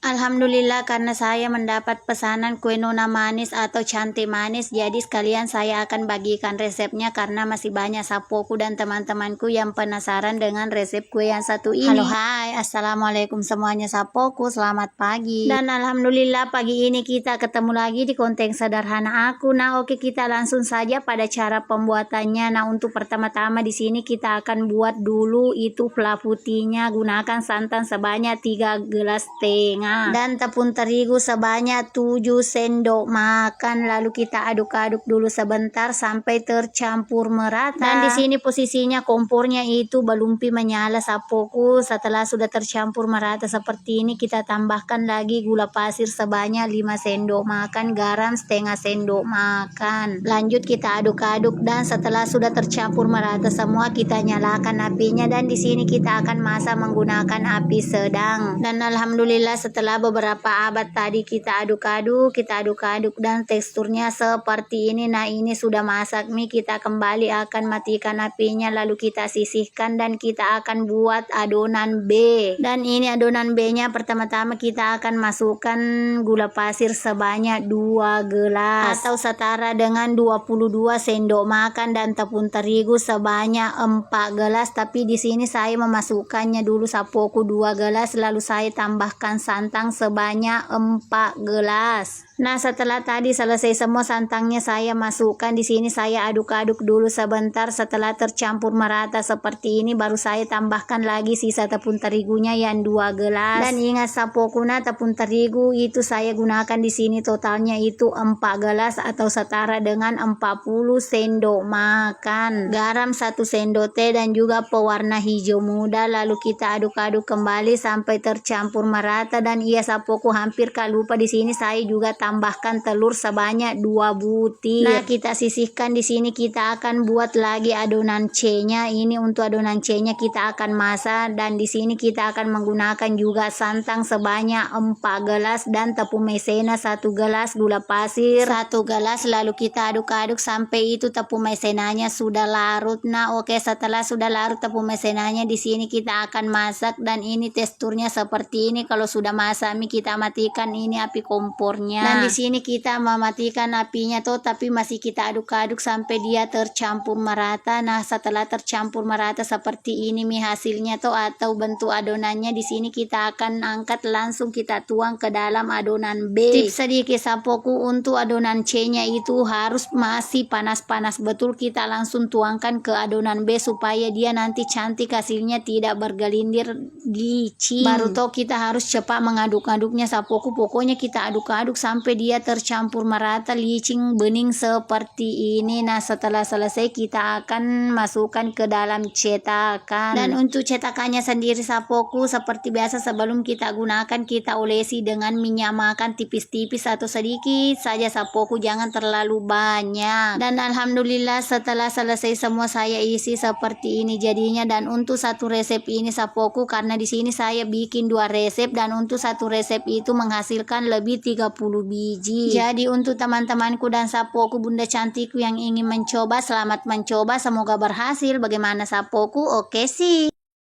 Alhamdulillah karena saya mendapat pesanan kue nona manis atau cantik manis, jadi sekalian saya akan bagikan resepnya karena masih banyak sapoku dan teman-temanku yang penasaran dengan resep kue yang satu ini. Halo, hai, assalamualaikum semuanya sapoku, selamat pagi. Dan alhamdulillah pagi ini kita ketemu lagi di konten sederhana aku. Nah, oke, kita langsung saja pada cara pembuatannya. Nah, untuk pertama-tama di sini kita akan buat dulu itu flavutinya, gunakan santan sebanyak 3,5 gelas dan tepung terigu sebanyak 7 sendok makan. Lalu kita aduk-aduk dulu sebentar sampai tercampur merata. Dan di sini posisinya kompornya itu belum menyala sapoku. Setelah sudah tercampur merata seperti ini, kita tambahkan lagi gula pasir sebanyak 5 sendok makan, garam setengah sendok makan. Lanjut kita aduk-aduk dan setelah sudah tercampur merata semua, kita nyalakan apinya dan di sini kita akan masak menggunakan api sedang. Dan alhamdulillah setelah beberapa abad tadi kita aduk-aduk dan teksturnya seperti ini. Nah, ini sudah masak mie, kita kembali akan matikan apinya lalu kita sisihkan dan kita akan buat adonan B. Dan ini adonan B nya pertama-tama kita akan masukkan gula pasir sebanyak 2 gelas atau setara dengan 22 sendok makan dan tepung terigu sebanyak 4 gelas, tapi di sini saya memasukkannya dulu sapoku 2 gelas lalu saya tambahkan santan sebanyak 4 gelas. Nah, setelah tadi selesai semua santannya saya masukkan di sini, saya aduk-aduk dulu sebentar. Setelah tercampur merata seperti ini baru saya tambahkan lagi sisa tepung terigunya yang 2 gelas. Dan ingat sapoku, nah tepung terigu itu saya gunakan di sini totalnya itu 4 gelas atau setara dengan 40 sendok makan. Garam 1 sendok teh dan juga pewarna hijau muda. Lalu kita aduk-aduk kembali sampai tercampur merata. Dan iya sapoku, hampir lupa di sini saya juga tambahkan telur sebanyak 2 butir. Nah, kita sisihkan di sini, kita akan buat lagi adonan C-nya. Ini untuk adonan C-nya kita akan masak dan di sini kita akan menggunakan juga santan sebanyak 4 gelas dan tepung maizena 1 gelas, gula pasir 1 gelas. Lalu kita aduk-aduk sampai itu tepung maizenanya sudah larut. Nah, oke, setelah sudah larut tepung maizenanya di sini kita akan masak dan ini teksturnya seperti ini. Kalau sudah masak mie kita matikan ini api kompornya. Dan di sini kita mematikan apinya tapi masih kita aduk-aduk sampai dia tercampur merata. Nah, setelah tercampur merata seperti ini mie hasilnya atau bentuk adonannya, di sini kita akan angkat langsung kita tuang ke dalam adonan B. Tips sedikit sapoku, untuk adonan C-nya itu harus masih panas-panas betul, kita langsung tuangkan ke adonan B supaya dia nanti cantik hasilnya, tidak bergelindir licin. Baru kita harus cepat mengaduk-aduknya sapoku. Pokoknya kita aduk-aduk sampai dia tercampur merata, licin, bening seperti ini. Nah, setelah selesai kita akan masukkan ke dalam cetakan. Dan untuk cetakannya sendiri sapoku, seperti biasa sebelum kita gunakan kita olesi dengan minyak makan tipis-tipis atau sedikit saja sapoku, jangan terlalu banyak. Dan alhamdulillah setelah selesai semua saya isi seperti ini jadinya. Dan untuk satu resep ini sapoku, karena di sini saya bikin 2 resep dan untuk satu resep itu menghasilkan lebih 30 biji. Jadi untuk teman-temanku dan sapoku bunda cantikku yang ingin mencoba, selamat mencoba, semoga berhasil. Bagaimana sapoku? Oke sih.